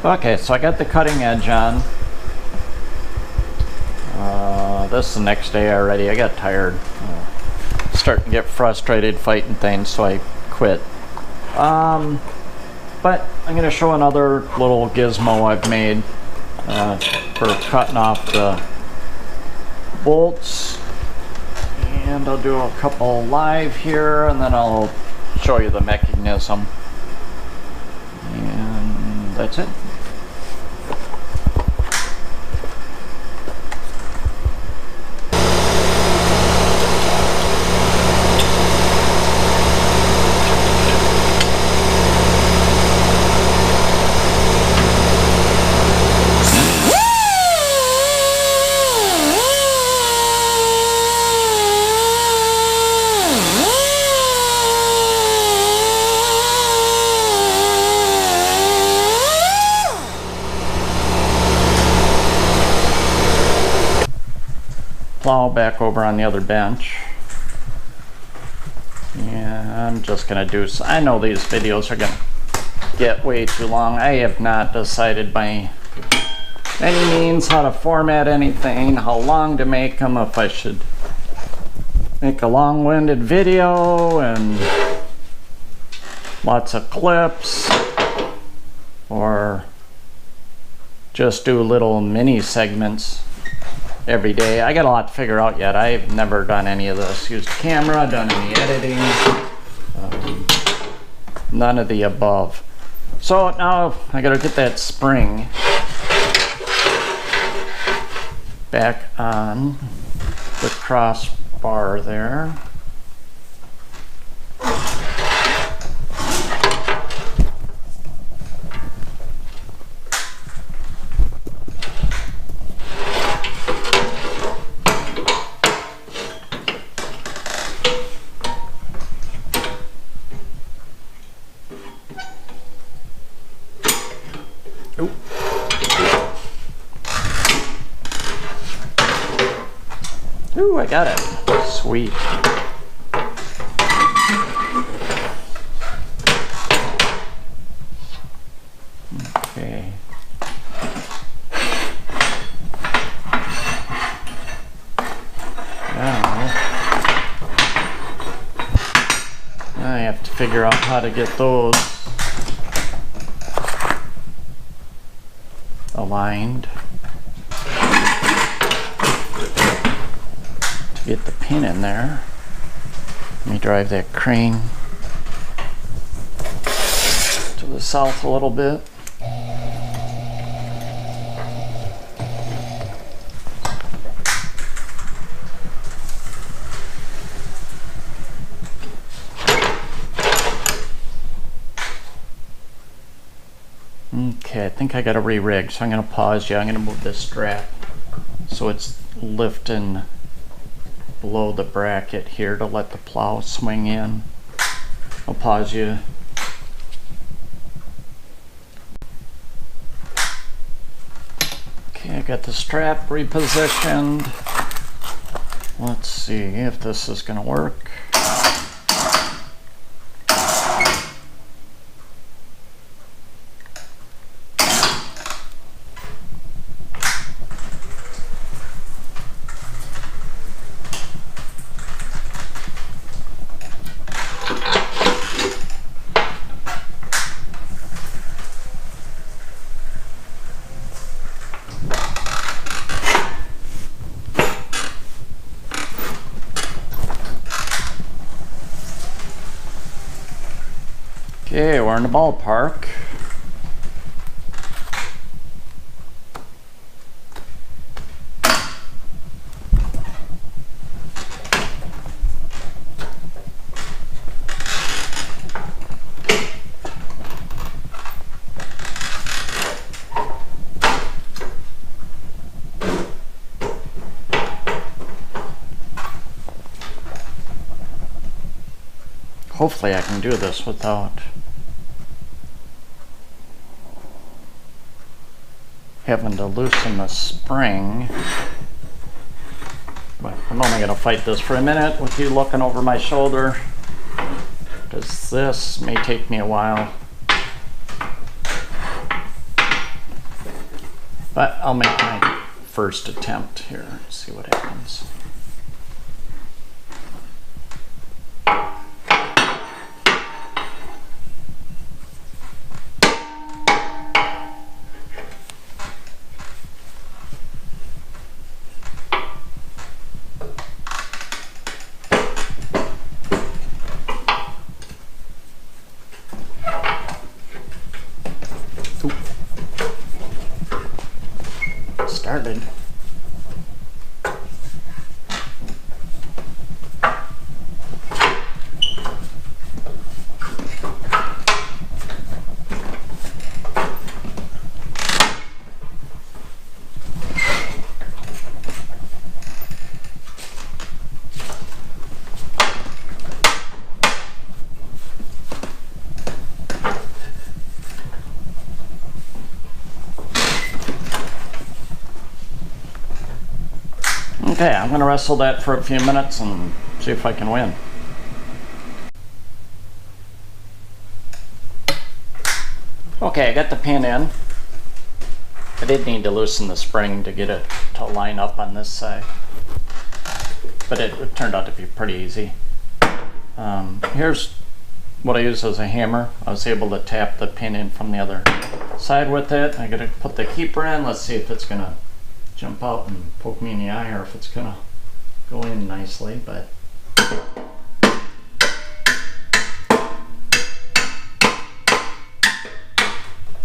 Okay, so I got the cutting edge on. This is the next day already. I got tired. Starting to get frustrated fighting things, so I quit. But I'm going to show another little gizmo I've made for cutting off the bolts. And I'll do a couple live here, and then I'll show you the mechanism. And that's it. Plow back over on the other bench. Yeah, I'm just gonna do, I know these videos are gonna get way too long. I have not decided by any means how to format anything, how long to make them, if I should make a long-winded video and lots of clips, or just do little mini segments every day. I got a lot to figure out yet. I've never done any of this. Used camera, done any editing, none of the above. So now I gotta get that spring back on the crossbar there. Ooh, I got it. Sweet. Okay. Now, I have to figure out how to get those aligned. Get the pin in there. Let me drive that crane to the south a little bit. Okay, I think I got to re-rig, so I'm going to pause you. I'm going to move this strap so it's lifting below the bracket here to let the plow swing in. I'll pause you. Okay, I got the strap repositioned. Let's see if this is going to work. Okay, we're in the ballpark. Hopefully I can do this without having to loosen the spring. But I'm only going to fight this for a minute with you looking over my shoulder, because this may take me a while. But I'll make my first attempt here and see what happens. Started. Okay, I'm going to wrestle that for a few minutes and see if I can win. Okay, I got the pin in. I did need to loosen the spring to get it to line up on this side, but it turned out to be pretty easy. Here's what I use as a hammer. I was able to tap the pin in from the other side with it. I'm going to put the keeper in. Let's see if it's going to jump out and poke me in the eye or if it's gonna go in nicely, but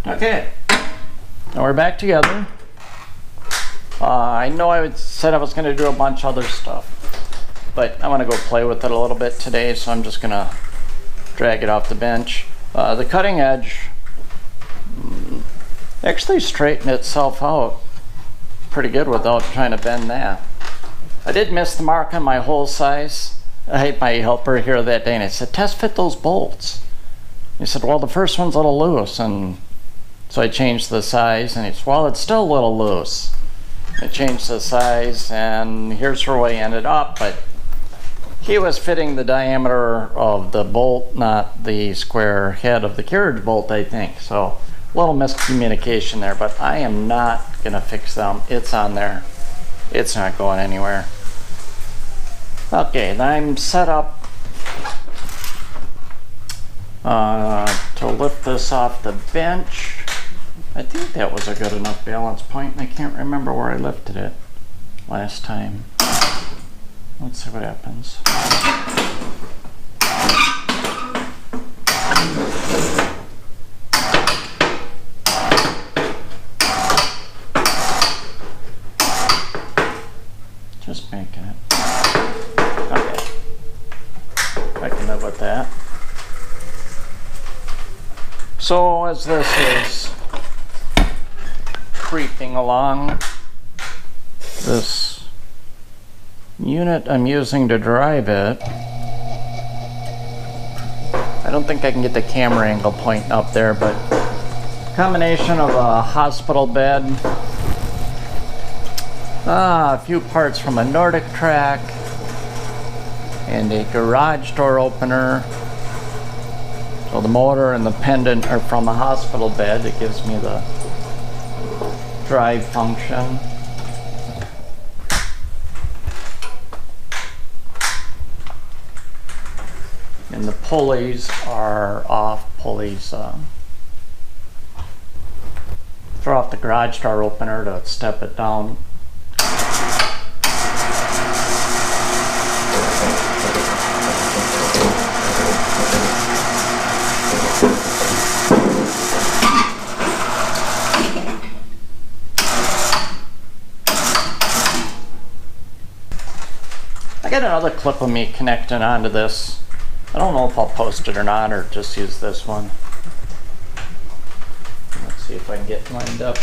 okay, now we're back together. I know I said I was gonna do a bunch of other stuff, but I want to go play with it a little bit today, so I'm just gonna drag it off the bench. The cutting edge actually straightened itself out pretty good without trying to bend that. I did miss the mark on my hole size. I had my helper here that day and I said, test fit those bolts. He said, well, the first one's a little loose, and so I changed the size, and he said, well, it's still a little loose. I changed the size, and here's where we ended up, but he was fitting the diameter of the bolt, not the square head of the carriage bolt, I think. So a little miscommunication there, but I am not gonna fix them. It's on there. It's not going anywhere. Okay, I'm set up to lift this off the bench. I think that was a good enough balance point, and I can't remember where I lifted it last time. Let's see what happens. Just making it. Okay. I can live with that. So as this is creeping along, this unit I'm using to drive it, I don't think I can get the camera angle pointing up there, but combination of a hospital bed, a few parts from a Nordic track, and a garage door opener. So the motor and the pendant are from the hospital bed. It gives me the drive function. And the pulleys are off pulleys. Throw off the garage door opener to step it down. I got another clip of me connecting onto this. I don't know if I'll post it or not, or just use this one. Let's see if I can get lined up.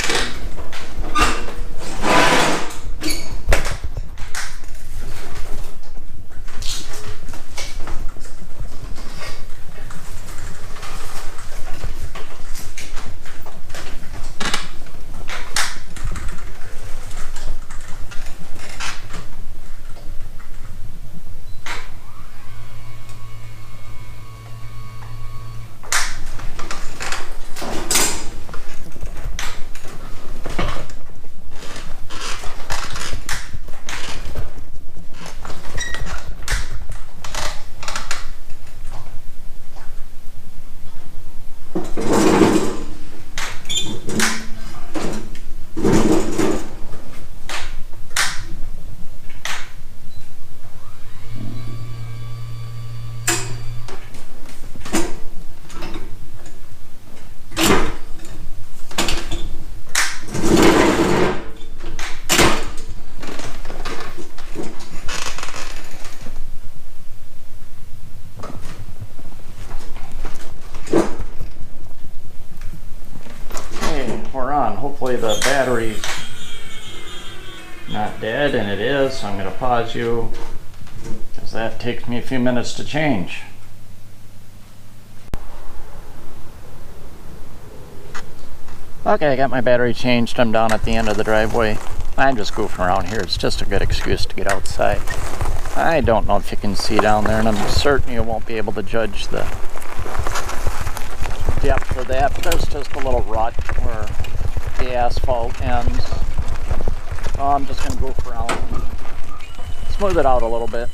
hopefully the battery's not dead, and it is, so I'm going to pause you because that takes me a few minutes to change. Okay, I got my battery changed. I'm down at the end of the driveway. I'm just goofing around here. It's just a good excuse to get outside. I don't know if you can see down there, and I'm certain you won't be able to judge the depth of that, but there's just a little rut where the asphalt ends. So I'm just going to goof around and smooth it out a little bit.